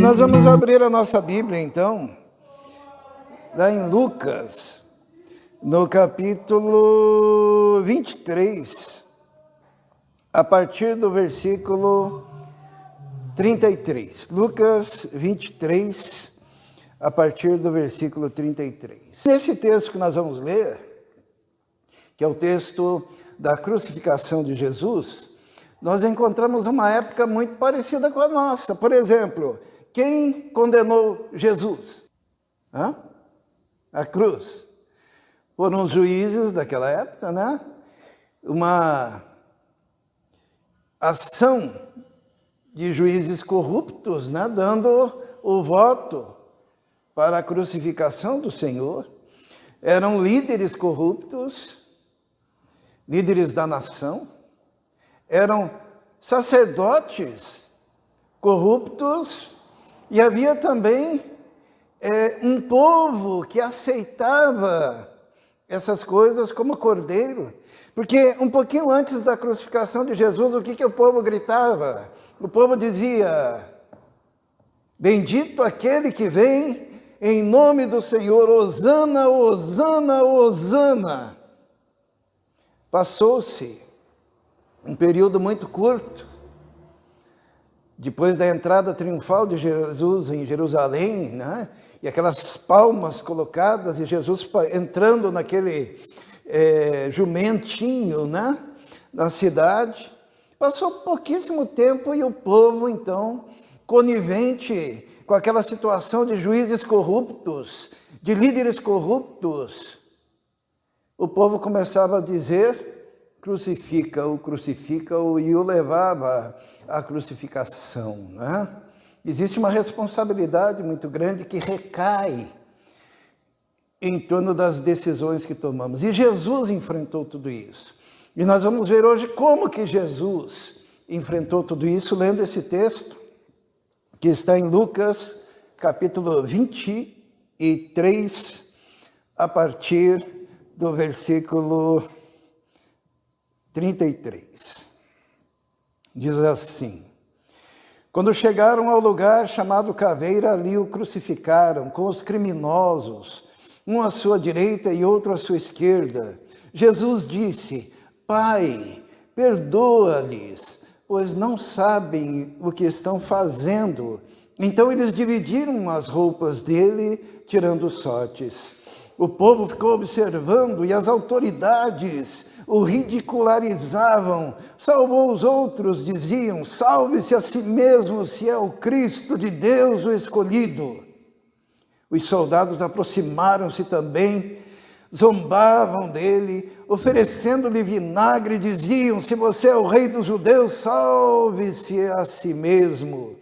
nós vamos abrir a nossa Bíblia, então, lá em Lucas, no capítulo 23, a partir do versículo 33. Lucas 23, a partir do versículo 33. Nesse texto que nós vamos ler, que é o texto da crucificação de Jesus, nós encontramos uma época muito parecida com a nossa. Por exemplo, quem condenou Jesus? A cruz. Foram os juízes daquela época, né? Uma ação de juízes corruptos, né? Dando o voto para a crucificação do Senhor. Eram líderes corruptos, líderes da nação. Eram sacerdotes corruptos e havia também um povo que aceitava essas coisas como cordeiro. Porque um pouquinho antes da crucificação de Jesus, o que o povo gritava? O povo dizia: bendito aquele que vem em nome do Senhor, hosana, hosana, hosana. Passou-se um período muito curto, depois da entrada triunfal de Jesus em Jerusalém, né? E aquelas palmas colocadas e Jesus entrando naquele jumentinho, né? Na cidade. Passou pouquíssimo tempo e o povo, então, conivente com aquela situação de juízes corruptos, de líderes corruptos, o povo começava a dizer: crucifica-o, crucifica-o, e o levava à crucificação, né? Existe uma responsabilidade muito grande que recai em torno das decisões que tomamos. E Jesus enfrentou tudo isso. E nós vamos ver hoje como que Jesus enfrentou tudo isso, lendo esse texto, que está em Lucas, capítulo 23, a partir do versículo 33. Diz assim: quando chegaram ao lugar chamado Caveira, ali o crucificaram com os criminosos, um à sua direita e outro à sua esquerda. Jesus disse: Pai, perdoa-lhes, pois não sabem o que estão fazendo. Então eles dividiram as roupas dele, tirando sortes. O povo ficou observando e as autoridades o ridicularizavam. Salvou os outros, diziam: salve-se a si mesmo, se é o Cristo de Deus, o escolhido. Os soldados aproximaram-se também, zombavam dele, oferecendo-lhe vinagre, diziam: se você é o rei dos judeus, salve-se a si mesmo.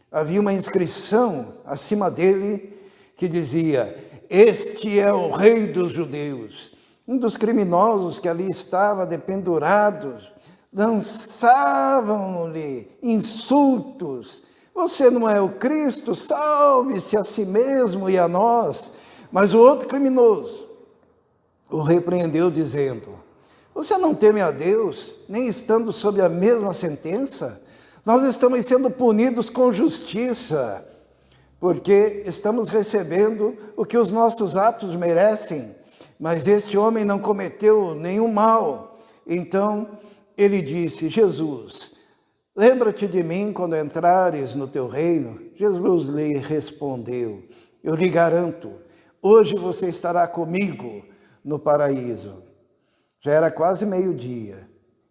Havia uma inscrição acima dele que dizia: este é o rei dos judeus. Um dos criminosos que ali estava dependurados lançavam-lhe insultos: você não é o Cristo? Salve-se a si mesmo e a nós. Mas o outro criminoso o repreendeu, dizendo: você não teme a Deus, nem estando sob a mesma sentença? Nós estamos sendo punidos com justiça, porque estamos recebendo o que os nossos atos merecem, mas este homem não cometeu nenhum mal. Então ele disse: Jesus, lembra-te de mim quando entrares no teu reino. Jesus lhe respondeu: eu lhe garanto, hoje você estará comigo no paraíso. Já era quase meio-dia,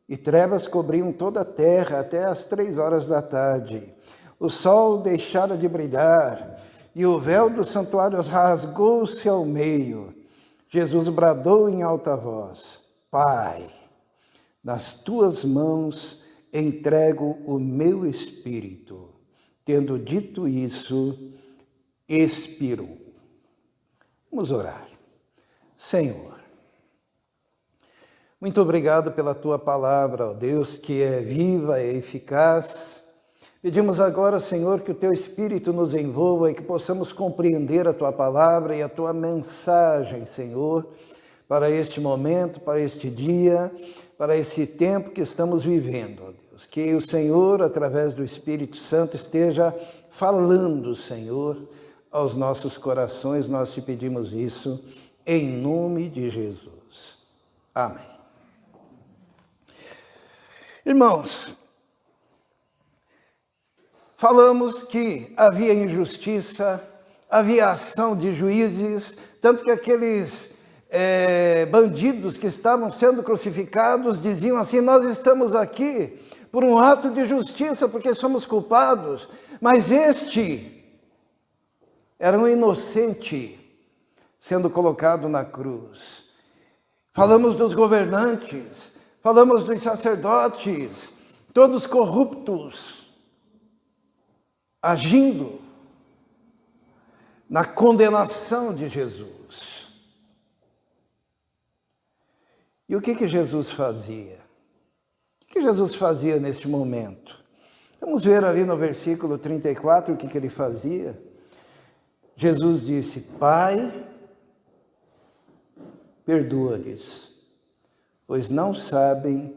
e trevas cobriam toda a terra até as 3 horas da tarde. O sol deixara de brilhar, e o véu do santuário rasgou-se ao meio. Jesus bradou em alta voz: Pai, nas tuas mãos entrego o meu espírito. Tendo dito isso, expirou. Vamos orar. Senhor, muito obrigado pela tua palavra, ó Deus, que é viva e eficaz. Pedimos agora, Senhor, que o teu Espírito nos envolva e que possamos compreender a tua palavra e a tua mensagem, Senhor, para este momento, para este dia, para esse tempo que estamos vivendo, ó Deus. Que o Senhor, através do Espírito Santo, esteja falando, Senhor, aos nossos corações. Nós te pedimos isso em nome de Jesus. Amém. Irmãos, falamos que havia injustiça, havia ação de juízes, tanto que aqueles bandidos que estavam sendo crucificados diziam assim: nós estamos aqui por um ato de justiça, porque somos culpados, mas este era um inocente sendo colocado na cruz. Falamos dos governantes, falamos dos sacerdotes, todos corruptos, agindo na condenação de Jesus. E o que Jesus fazia? O que Jesus fazia neste momento? Vamos ver ali no versículo 34 o que ele fazia. Jesus disse: Pai, perdoa-lhes, pois não sabem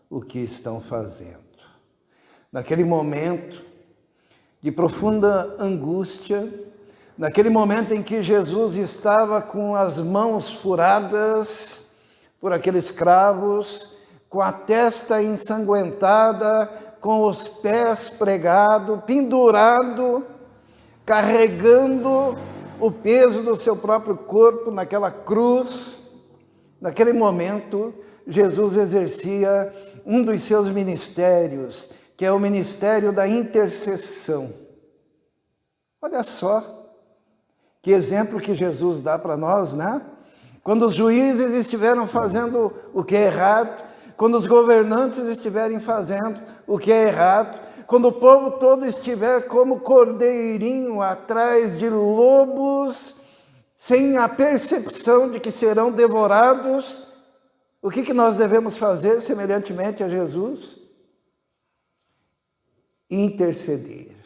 o que estão fazendo. Naquele momento de profunda angústia, naquele momento em que Jesus estava com as mãos furadas por aqueles cravos, com a testa ensanguentada, com os pés pregados, pendurado, carregando o peso do seu próprio corpo naquela cruz. Naquele momento, Jesus exercia um dos seus ministérios, que é o ministério da intercessão. Olha só que exemplo que Jesus dá para nós, né? Quando os juízes estiveram fazendo o que é errado, quando os governantes estiverem fazendo o que é errado, quando o povo todo estiver como cordeirinho atrás de lobos, sem a percepção de que serão devorados, o que nós devemos fazer semelhantemente a Jesus? Interceder.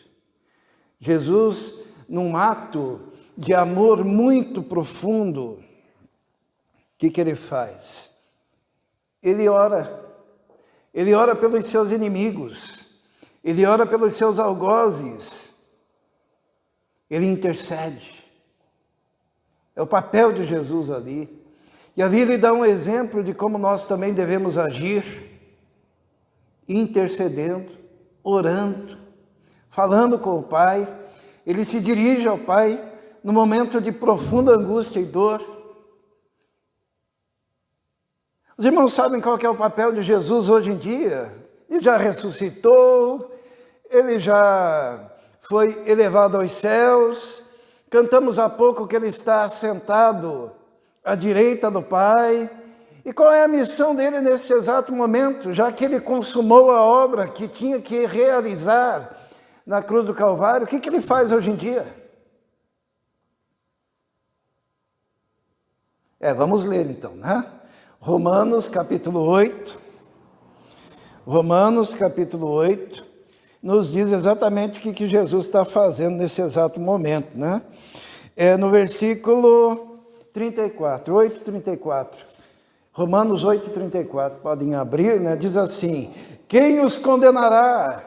Jesus, num ato de amor muito profundo, o que ele faz? Ele ora pelos seus inimigos, ele ora pelos seus algozes, ele intercede. É o papel de Jesus ali. E ali ele dá um exemplo de como nós também devemos agir, intercedendo, orando, falando com o Pai. Ele se dirige ao Pai no momento de profunda angústia e dor. Os irmãos sabem qual que é o papel de Jesus hoje em dia? Ele já ressuscitou, ele já foi elevado aos céus. Cantamos há pouco que ele está sentado à direita do Pai. E qual é a missão dele nesse exato momento? Já que ele consumou a obra que tinha que realizar na cruz do Calvário, o que ele faz hoje em dia? Vamos ler então, né? Romanos capítulo 8. Romanos capítulo 8 nos diz exatamente o que Jesus está fazendo nesse exato momento, né? No versículo 34, 8:34. Romanos 8:34, podem abrir, né? Diz assim: quem os condenará?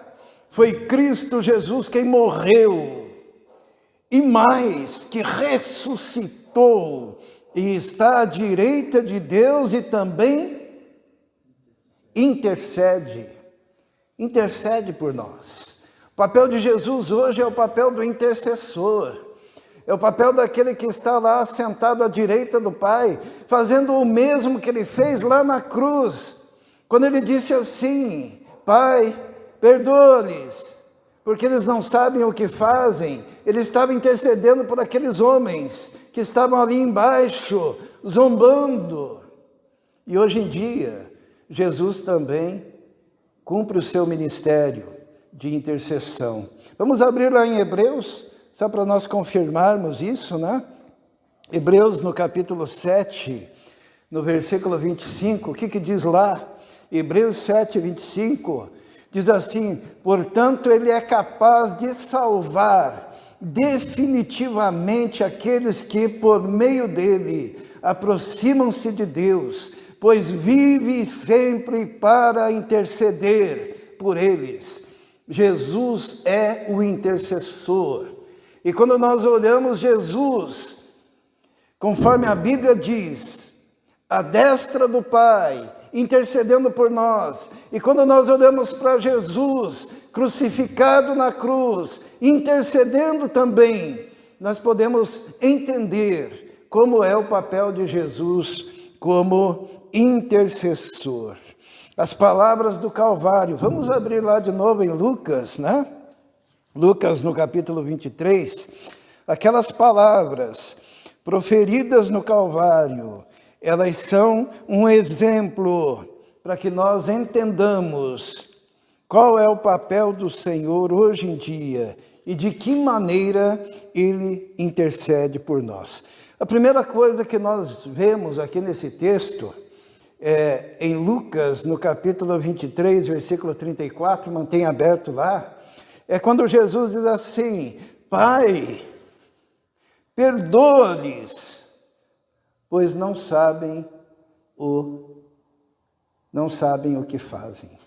Foi Cristo Jesus quem morreu, e mais, que ressuscitou, e está à direita de Deus e também intercede por nós. O papel de Jesus hoje é o papel do intercessor. É o papel daquele que está lá sentado à direita do Pai, fazendo o mesmo que ele fez lá na cruz, quando ele disse assim: Pai, perdoa-lhes, porque eles não sabem o que fazem. Ele estava intercedendo por aqueles homens que estavam ali embaixo, zombando. E hoje em dia, Jesus também cumpre o seu ministério de intercessão. Vamos abrir lá em Hebreus, só para nós confirmarmos isso, né? Hebreus no capítulo 7, no versículo 25, o que diz lá? Hebreus 7, 25, diz assim: portanto, ele é capaz de salvar definitivamente aqueles que, por meio dele, aproximam-se de Deus, pois vive sempre para interceder por eles. Jesus é o intercessor. E quando nós olhamos Jesus, conforme a Bíblia diz, à destra do Pai, intercedendo por nós. E quando nós olhamos para Jesus, crucificado na cruz, intercedendo também, nós podemos entender como é o papel de Jesus como intercessor. As palavras do Calvário, vamos abrir lá de novo em Lucas, né? Lucas no capítulo 23, aquelas palavras proferidas no Calvário, elas são um exemplo para que nós entendamos qual é o papel do Senhor hoje em dia e de que maneira Ele intercede por nós. A primeira coisa que nós vemos aqui nesse texto, em Lucas, no capítulo 23, versículo 34, mantém aberto lá, é quando Jesus diz assim: Pai, perdoa-lhes, pois não sabem o que fazem.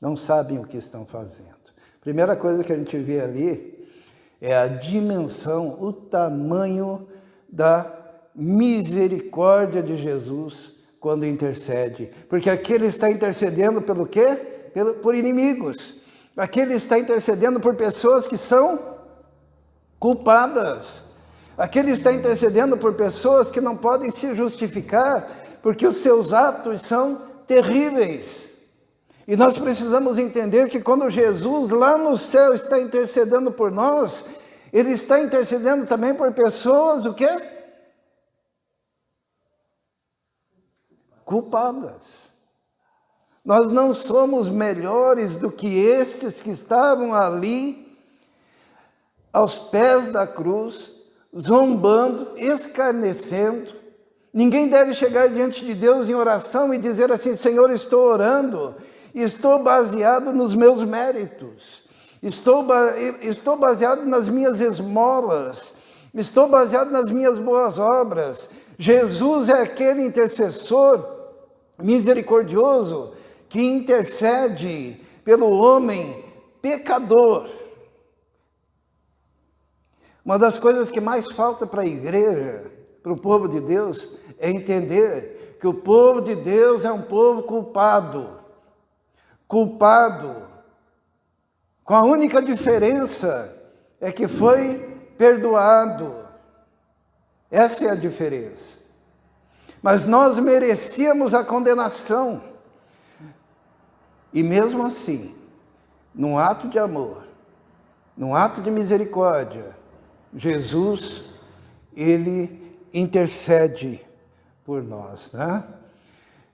Não sabem o que estão fazendo. Primeira coisa que a gente vê ali é a dimensão, o tamanho da misericórdia de Jesus quando intercede. Porque aqui ele está intercedendo pelo quê? Por inimigos. Aqui ele está intercedendo por pessoas que são culpadas. Aqui ele está intercedendo por pessoas que não podem se justificar, porque os seus atos são terríveis. E nós precisamos entender que quando Jesus lá no céu está intercedendo por nós, Ele está intercedendo também por pessoas, o quê? Culpadas. Nós não somos melhores do que estes que estavam ali, aos pés da cruz, zombando, escarnecendo. Ninguém deve chegar diante de Deus em oração e dizer assim: Senhor, estou orando, estou baseado nos meus méritos, estou baseado nas minhas esmolas, estou baseado nas minhas boas obras. Jesus é aquele intercessor misericordioso que intercede pelo homem pecador. Uma das coisas que mais falta para a igreja, para o povo de Deus, é entender que o povo de Deus é um povo culpado, com a única diferença é que foi perdoado. Essa é a diferença. Mas nós merecíamos a condenação. E mesmo assim, num ato de amor, num ato de misericórdia, Jesus, Ele intercede por nós, né?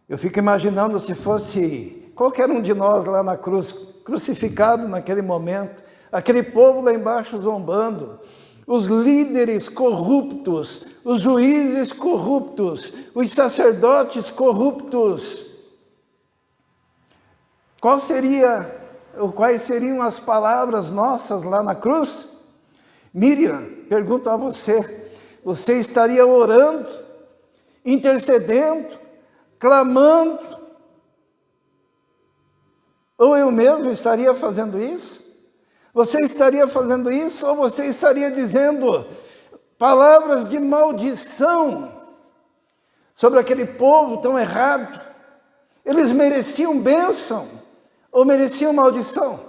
Eu fico imaginando se fosse qualquer um de nós lá na cruz, crucificado naquele momento, aquele povo lá embaixo zombando, os líderes corruptos, os juízes corruptos, os sacerdotes corruptos. Quais seriam as palavras nossas lá na cruz? Miriam, pergunto a você, você estaria orando, intercedendo, clamando? Ou eu mesmo estaria fazendo isso? Você estaria fazendo isso? Ou você estaria dizendo palavras de maldição sobre aquele povo tão errado? Eles mereciam bênção ou mereciam maldição?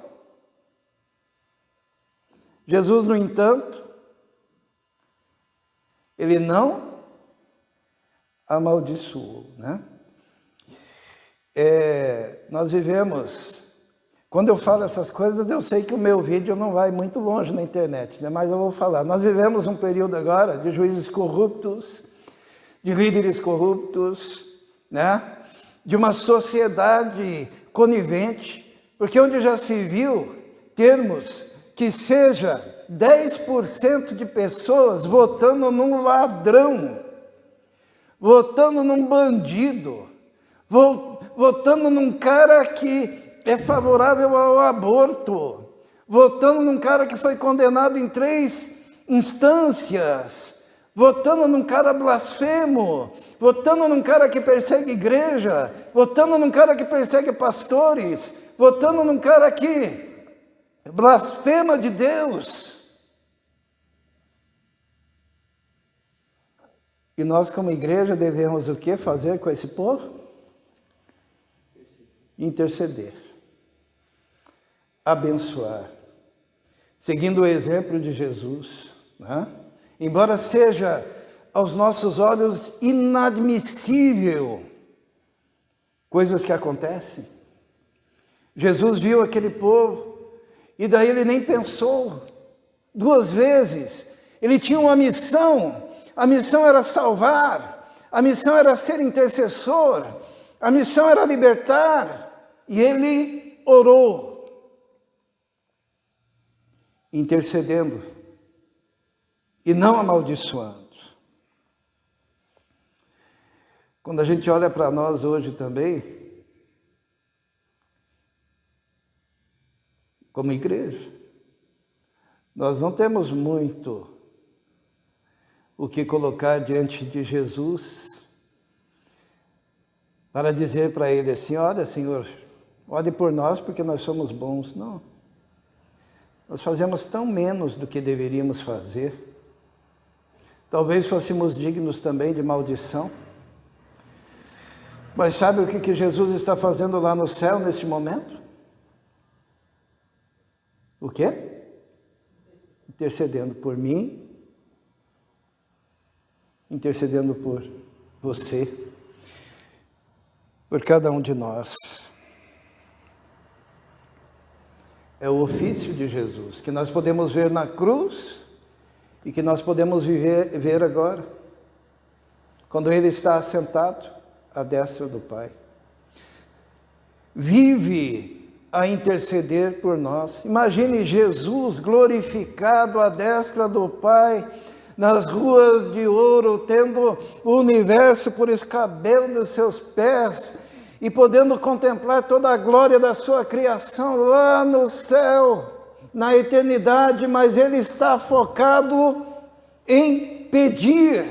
Jesus, no entanto, Ele não amaldiçoou, né? Nós vivemos, quando eu falo essas coisas, eu sei que o meu vídeo não vai muito longe na internet, né? Mas eu vou falar. Nós vivemos um período agora de juízes corruptos, de líderes corruptos, né? De uma sociedade conivente, porque onde já se viu termos que seja 10% de pessoas votando num ladrão, votando num bandido, votando num cara que é favorável ao aborto, votando num cara que foi condenado em 3 instâncias, votando num cara blasfemo, votando num cara que persegue igreja, votando num cara que persegue pastores, votando num cara que blasfema de Deus. E nós, como igreja, devemos o que fazer com esse povo? Interceder, abençoar, seguindo o exemplo de Jesus, né? Embora seja aos nossos olhos inadmissível coisas que acontecem. Jesus viu aquele povo e daí ele nem pensou duas vezes. Ele tinha uma missão, a missão era salvar, a missão era ser intercessor, a missão era libertar. E ele orou, intercedendo e não amaldiçoando. Quando a gente olha para nós hoje também, como igreja, nós não temos muito o que colocar diante de Jesus para dizer para ele assim: olha, Senhor, ore por nós porque nós somos bons. Não. Nós fazemos tão menos do que deveríamos fazer. Talvez fôssemos dignos também de maldição. Mas sabe o que Jesus está fazendo lá no céu neste momento? O quê? Intercedendo por mim, intercedendo por você, por cada um de nós. É o ofício de Jesus, que nós podemos ver na cruz e que nós podemos ver agora, quando Ele está assentado à destra do Pai. Vive a interceder por nós. Imagine Jesus glorificado à destra do Pai, nas ruas de ouro, tendo o universo por escabelo dos seus pés, e podendo contemplar toda a glória da sua criação lá no céu, na eternidade, mas ele está focado em pedir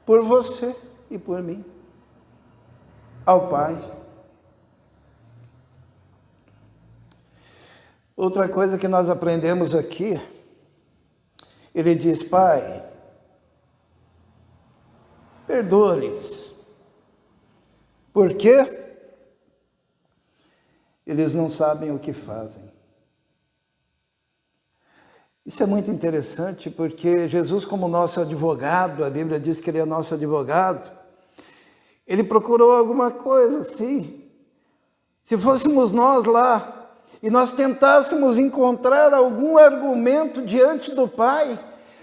por você e por mim, ao Pai. Outra coisa que nós aprendemos aqui, ele diz: Pai, perdoa-lhes, porque eles não sabem o que fazem. Isso é muito interessante, porque Jesus, como nosso advogado, a Bíblia diz que ele é nosso advogado, ele procurou alguma coisa assim. Se fôssemos nós lá, e nós tentássemos encontrar algum argumento diante do Pai,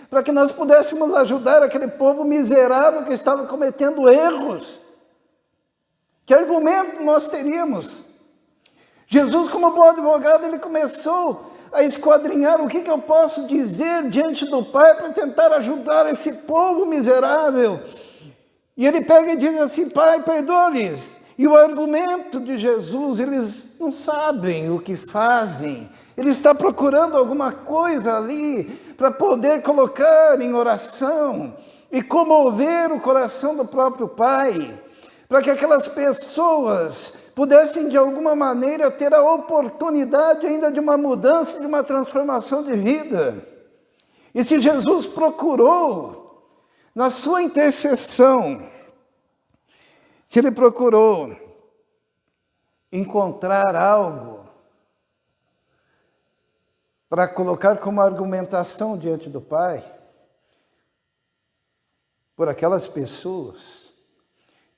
para que nós pudéssemos ajudar aquele povo miserável que estava cometendo erros, que argumento nós teríamos? Jesus, como bom advogado, ele começou a esquadrinhar o que eu posso dizer diante do Pai para tentar ajudar esse povo miserável. E ele pega e diz assim: Pai, perdoa-lhes. E o argumento de Jesus, eles não sabem o que fazem. Ele está procurando alguma coisa ali para poder colocar em oração e comover o coração do próprio Pai, para que aquelas pessoas pudessem de alguma maneira ter a oportunidade ainda de uma mudança, de uma transformação de vida. E se Jesus procurou, na sua intercessão, se ele procurou encontrar algo para colocar como argumentação diante do Pai, por aquelas pessoas,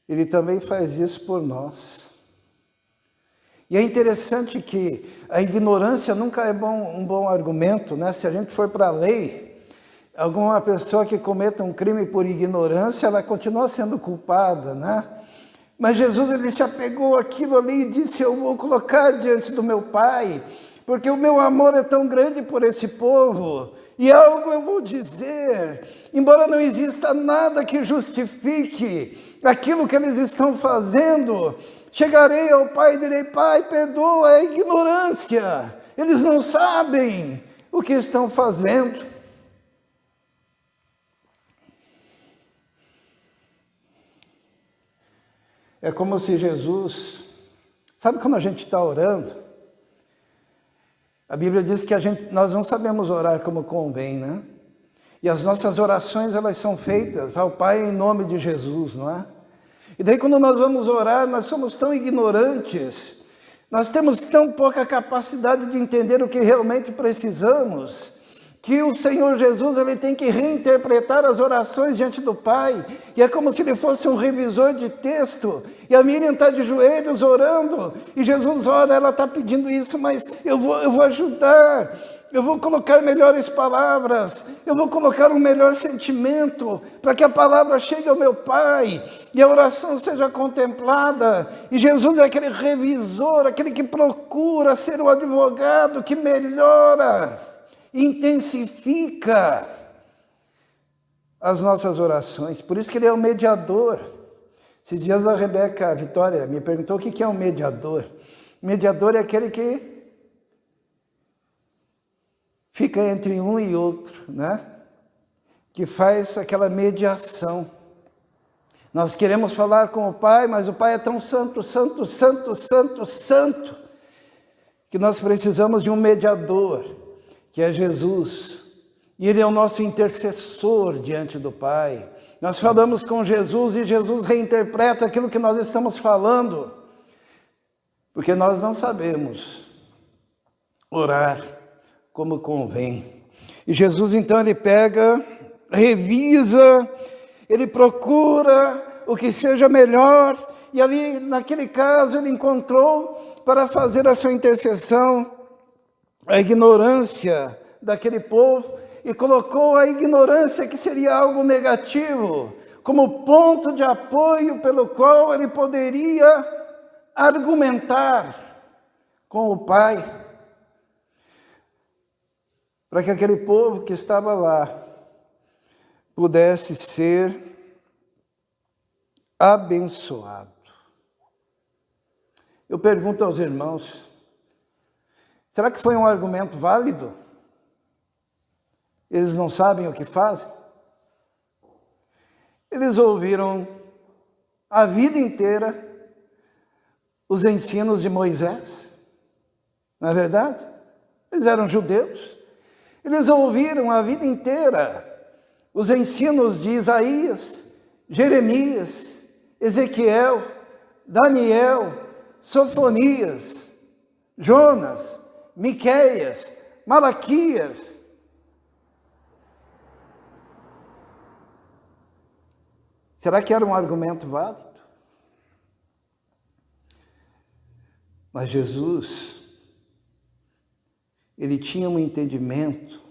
ele também faz isso por nós. E é interessante que a ignorância nunca é um bom argumento, né? Se a gente for para a lei, alguma pessoa que cometa um crime por ignorância, ela continua sendo culpada, né? Mas Jesus, ele se apegou àquilo ali e disse: eu vou colocar diante do meu Pai, porque o meu amor é tão grande por esse povo, e algo eu vou dizer, embora não exista nada que justifique aquilo que eles estão fazendo, chegarei ao Pai e direi: Pai, perdoa a ignorância, eles não sabem o que estão fazendo. É como se Jesus, sabe quando a gente está orando, A Bíblia diz que nós não sabemos orar como convém, né? E as nossas orações, elas são feitas ao Pai em nome de Jesus, não é? E daí quando nós vamos orar, nós somos tão ignorantes, nós temos tão pouca capacidade de entender o que realmente precisamos, que o Senhor Jesus, ele tem que reinterpretar as orações diante do Pai, e é como se ele fosse um revisor de texto, e a Miriam está de joelhos orando, e Jesus ora, ela está pedindo isso, mas eu vou ajudar, eu vou colocar melhores palavras, eu vou colocar um melhor sentimento, para que a palavra chegue ao meu Pai, e a oração seja contemplada. E Jesus é aquele revisor, aquele que procura ser o advogado, que melhora, intensifica as nossas orações. Por isso que ele é o mediador. Esses dias a Vitória, me perguntou o que é um mediador. Mediador é aquele que fica entre um e outro, né? Que faz aquela mediação. Nós queremos falar com o Pai, mas o Pai é tão santo, santo, santo, santo, santo, que nós precisamos de um mediador, que é Jesus. E Ele é o nosso intercessor diante do Pai. Nós falamos com Jesus e Jesus reinterpreta aquilo que nós estamos falando, porque nós não sabemos orar como convém. E Jesus, então, ele pega, revisa, ele procura o que seja melhor, e ali, naquele caso, ele encontrou para fazer a sua intercessão a ignorância daquele povo, e colocou a ignorância, que seria algo negativo, como ponto de apoio pelo qual ele poderia argumentar com o Pai, para que aquele povo que estava lá pudesse ser abençoado. Eu pergunto aos irmãos, será que foi um argumento válido? Eles não sabem o que fazem? Eles ouviram a vida inteira os ensinos de Moisés, não é verdade? Eles eram judeus. Eles ouviram a vida inteira os ensinos de Isaías, Jeremias, Ezequiel, Daniel, Sofonias, Jonas, Miqueias, Malaquias. Será que era um argumento válido? Mas Jesus, ele tinha um entendimento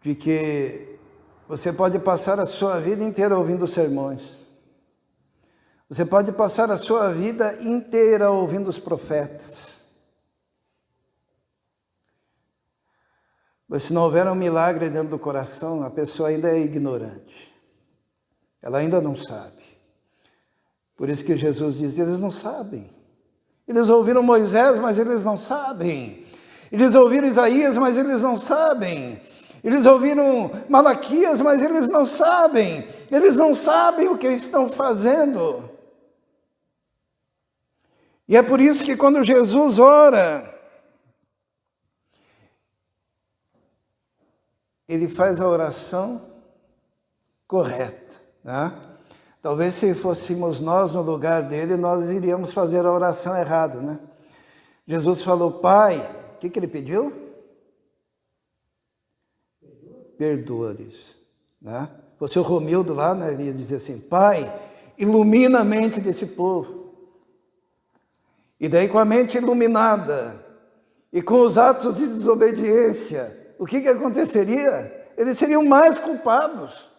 de que você pode passar a sua vida inteira ouvindo sermões. Você pode passar a sua vida inteira ouvindo os profetas. Mas se não houver um milagre dentro do coração, a pessoa ainda é ignorante. Ela ainda não sabe. Por isso que Jesus diz, eles não sabem. Eles ouviram Moisés, mas eles não sabem. Eles ouviram Isaías, mas eles não sabem. Eles ouviram Malaquias, mas eles não sabem. Eles não sabem o que estão fazendo. E é por isso que quando Jesus ora, ele faz a oração correta, né? Talvez se fôssemos nós no lugar dele, nós iríamos fazer a oração errada, né? Jesus falou, Pai, o que ele pediu? Perdoa-lhes, né? Fosse o Romildo lá, né? Ele ia dizer assim, Pai, ilumina a mente desse povo. E daí com a mente iluminada e com os atos de desobediência, o que aconteceria? Eles seriam mais culpados.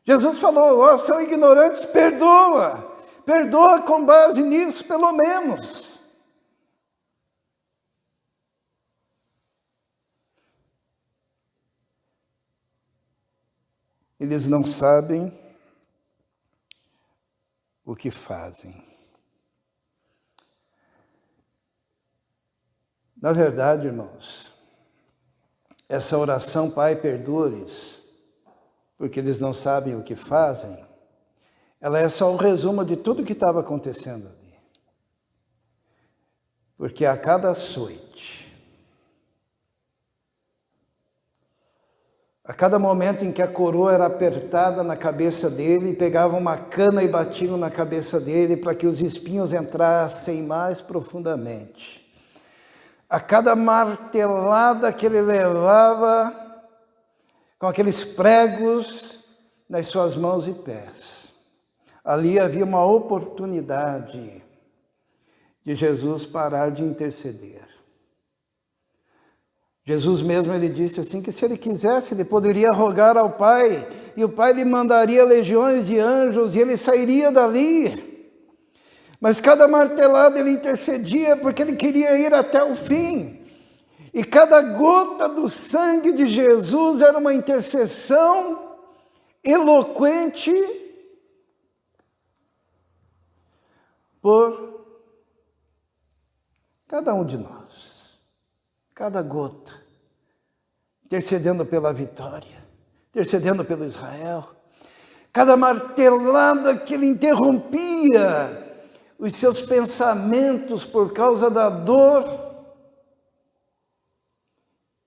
Jesus falou, ó, são ignorantes, perdoa. Perdoa com base nisso, pelo menos. Eles não sabem o que fazem. Na verdade, irmãos, essa oração, Pai, perdoa-lhes, porque eles não sabem o que fazem, ela é só um resumo de tudo que estava acontecendo ali. Porque a cada açoite, a cada momento em que a coroa era apertada na cabeça dele, pegavam uma cana e batiam na cabeça dele para que os espinhos entrassem mais profundamente. A cada martelada que ele levava com aqueles pregos nas suas mãos e pés, ali havia uma oportunidade de Jesus parar de interceder. Jesus mesmo, ele disse assim, que se ele quisesse, ele poderia rogar ao Pai, e o Pai lhe mandaria legiões de anjos, e ele sairia dali. Mas cada martelada ele intercedia, porque ele queria ir até o fim. E cada gota do sangue de Jesus era uma intercessão eloquente por cada um de nós. Cada gota, intercedendo pela vitória, intercedendo pelo Israel. Cada martelada que ele interrompia os seus pensamentos por causa da dor,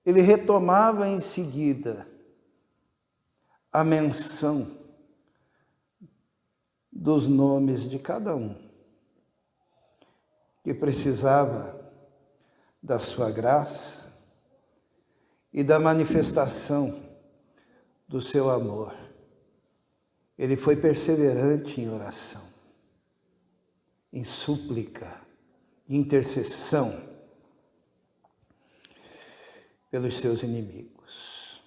ele retomava em seguida a menção dos nomes de cada um que precisava da sua graça e da manifestação do seu amor. Ele foi perseverante em oração, em súplica, em intercessão pelos seus inimigos.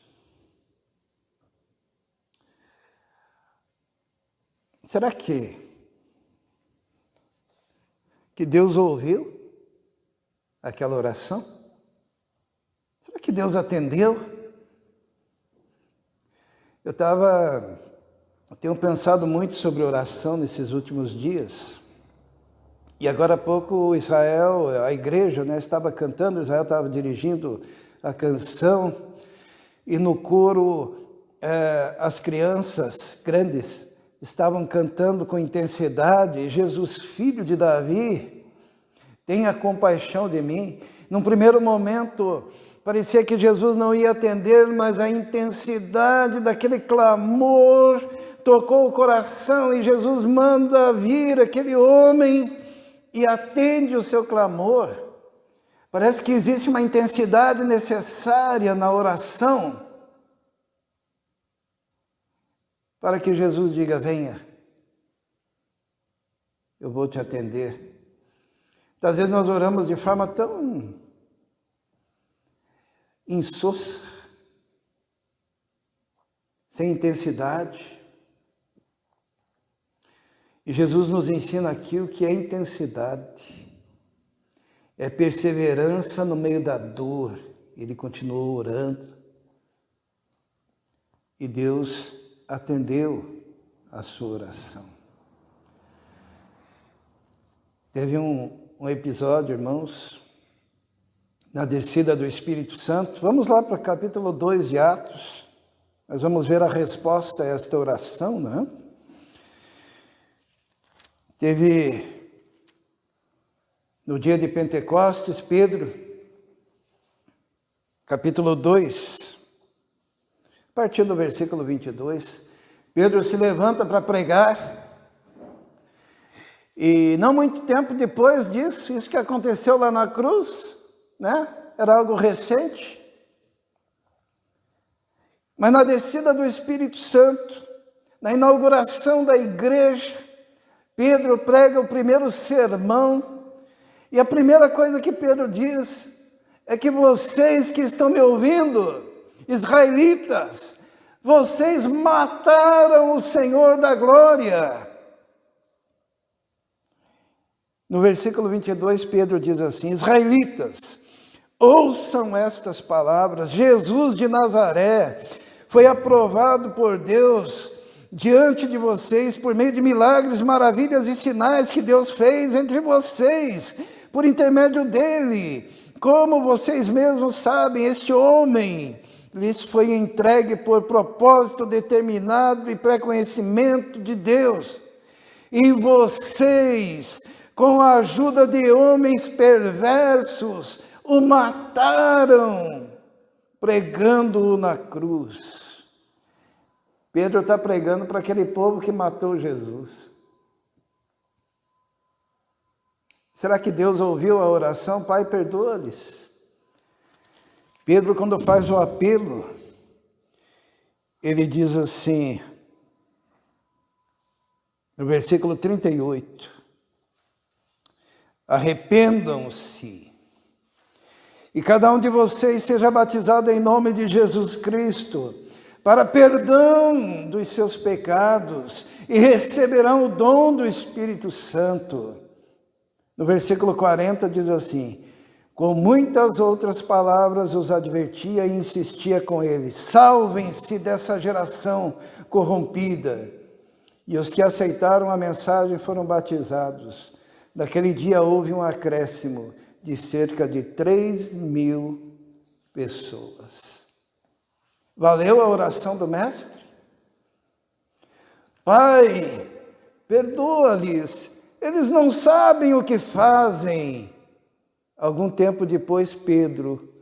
Será que Deus ouviu aquela oração? Será que Deus atendeu? Eu tenho pensado muito sobre oração nesses últimos dias. E agora há pouco Israel, a igreja, estava cantando, Israel estava dirigindo a canção, e no coro as crianças grandes estavam cantando com intensidade: Jesus, filho de Davi, tenha compaixão de mim. Num primeiro momento, parecia que Jesus não ia atender, mas a intensidade daquele clamor tocou o coração, e Jesus manda vir aquele homem e atende o seu clamor. Parece que existe uma intensidade necessária na oração para que Jesus diga: venha, eu vou te atender. Às vezes nós oramos de forma tão insossa, sem intensidade. E Jesus nos ensina aqui o que é intensidade. É perseverança no meio da dor. Ele continuou orando. E Deus atendeu a sua oração. Teve um episódio, irmãos, na descida do Espírito Santo. Vamos lá para o capítulo 2 de Atos. Nós vamos ver a resposta a esta oração, né? Teve, no dia de Pentecostes, Pedro, capítulo 2, a partir do versículo 22, Pedro se levanta para pregar. E não muito tempo depois disso, isso que aconteceu lá na cruz, era algo recente. Mas na descida do Espírito Santo, na inauguração da igreja, Pedro prega o primeiro sermão, e a primeira coisa que Pedro diz é que vocês que estão me ouvindo, israelitas, vocês mataram o Senhor da glória. No versículo 22, Pedro diz assim: israelitas, ouçam estas palavras. Jesus de Nazaré foi aprovado por Deus diante de vocês por meio de milagres, maravilhas e sinais que Deus fez entre vocês, por intermédio dele. Como vocês mesmos sabem, este homem lhes foi entregue por propósito determinado e pré-conhecimento de Deus, E vocês, com a ajuda de homens perversos, o mataram, pregando-o na cruz. Pedro está pregando para aquele povo que matou Jesus. Será que Deus ouviu a oração? Pai, perdoa-lhes. Pedro, quando faz o apelo, ele diz assim, no versículo 38, arrependam-se, e cada um de vocês seja batizado em nome de Jesus Cristo, para perdão dos seus pecados, e receberão o dom do Espírito Santo. No versículo 40 diz assim, com muitas outras palavras os advertia e insistia com eles, salvem-se dessa geração corrompida. E os que aceitaram a mensagem foram batizados. Naquele dia houve um acréscimo de cerca de 3.000 pessoas. Valeu a oração do Mestre? Pai, perdoa-lhes, eles não sabem o que fazem. Algum tempo depois, Pedro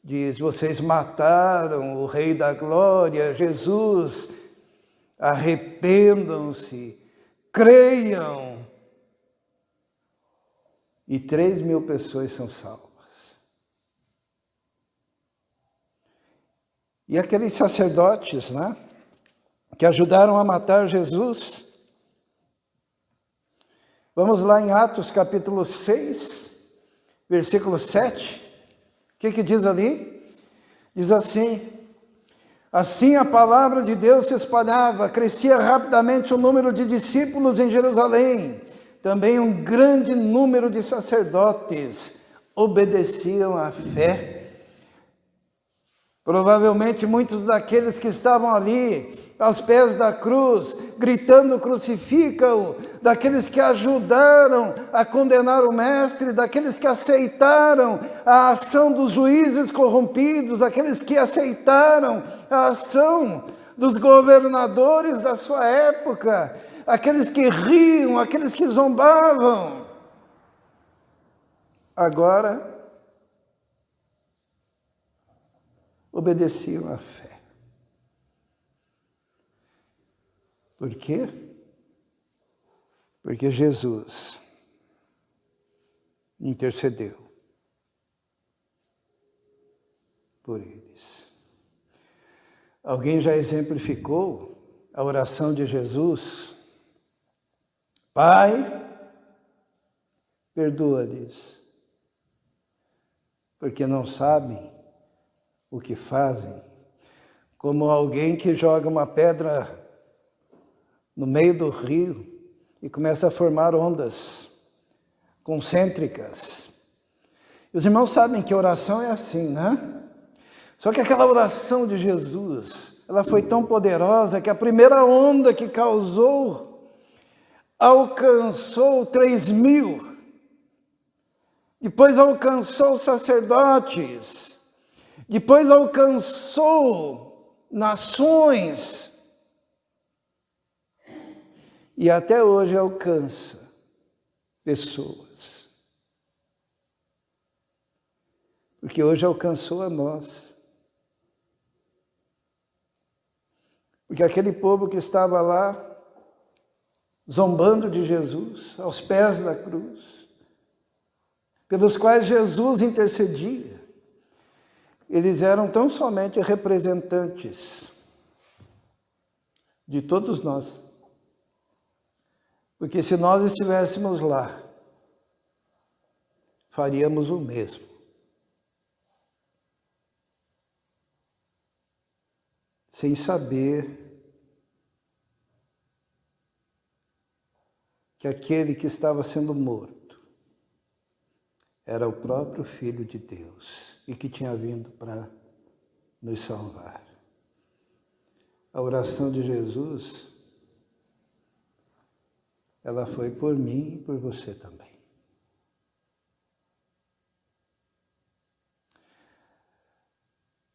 diz, vocês mataram o Rei da Glória, Jesus, arrependam-se, creiam. E 3.000 pessoas são salvas. E aqueles sacerdotes, né, que ajudaram a matar Jesus. Vamos lá em Atos capítulo 6, versículo 7. O que diz ali? Diz assim, assim a palavra de Deus se espalhava, crescia rapidamente o número de discípulos em Jerusalém. Também um grande número de sacerdotes obedeciam à fé. Provavelmente muitos daqueles que estavam ali, aos pés da cruz, gritando crucifica-o, daqueles que ajudaram a condenar o Mestre, daqueles que aceitaram a ação dos juízes corrompidos, aqueles que aceitaram a ação dos governadores da sua época, aqueles que riam, aqueles que zombavam. Agora, obedeciam à fé. Por quê? Porque Jesus intercedeu por eles. Alguém já exemplificou a oração de Jesus? Pai, perdoa-lhes, porque não sabem o que fazem. Como alguém que joga uma pedra no meio do rio e começa a formar ondas concêntricas. E os irmãos sabem que oração é assim, né? Só que aquela oração de Jesus, ela foi tão poderosa que a primeira onda que causou alcançou 3.000. Depois alcançou sacerdotes. Depois alcançou nações. E até hoje alcança pessoas. Porque hoje alcançou a nós. Porque aquele povo que estava lá, zombando de Jesus, aos pés da cruz, pelos quais Jesus intercedia, eles eram tão somente representantes de todos nós. Porque se nós estivéssemos lá, faríamos o mesmo. Sem saber que aquele que estava sendo morto era o próprio Filho de Deus e que tinha vindo para nos salvar. A oração de Jesus, ela foi por mim e por você também.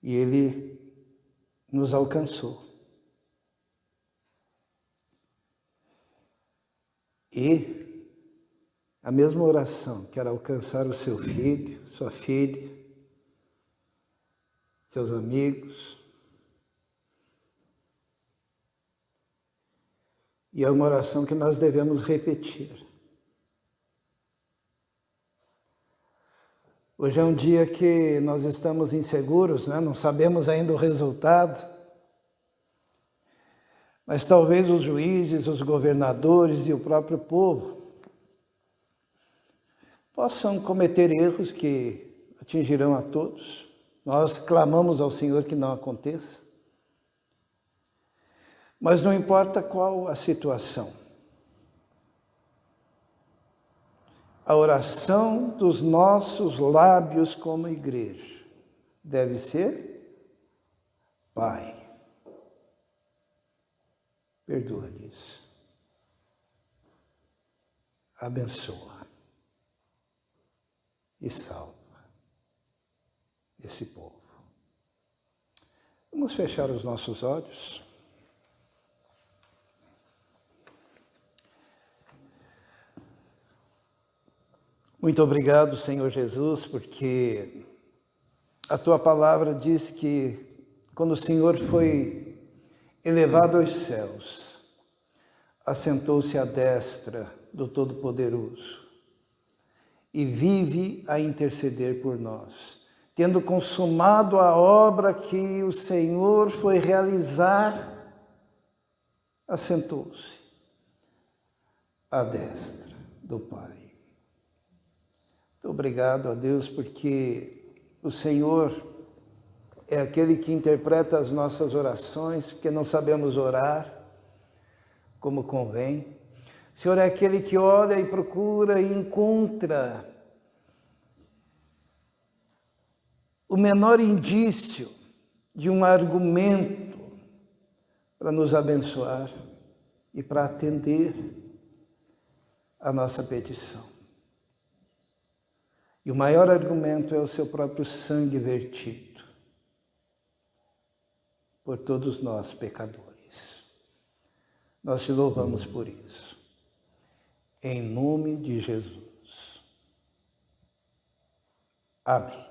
E ele nos alcançou. E a mesma oração, quer alcançar o seu filho, sua filha, seus amigos. E é uma oração que nós devemos repetir. Hoje é um dia que nós estamos inseguros, né? Não sabemos ainda o resultado. Mas talvez os juízes, os governadores e o próprio povo possam cometer erros que atingirão a todos. Nós clamamos ao Senhor que não aconteça. Mas não importa qual a situação. A oração dos nossos lábios como igreja deve ser: Pai, perdoa-lhes, abençoa e salva esse povo. Vamos fechar os nossos olhos. Muito obrigado, Senhor Jesus, porque a Tua palavra diz que quando o Senhor foi elevado aos céus, assentou-se à destra do Todo-Poderoso e vive a interceder por nós. Tendo consumado a obra que o Senhor foi realizar, assentou-se à destra do Pai. Muito obrigado a Deus, porque o Senhor é aquele que interpreta as nossas orações, porque não sabemos orar como convém. O Senhor é aquele que olha e procura e encontra o menor indício de um argumento para nos abençoar e para atender a nossa petição. E o maior argumento é o seu próprio sangue vertido por todos nós, pecadores. Nós te louvamos por isso. Em nome de Jesus. Amém.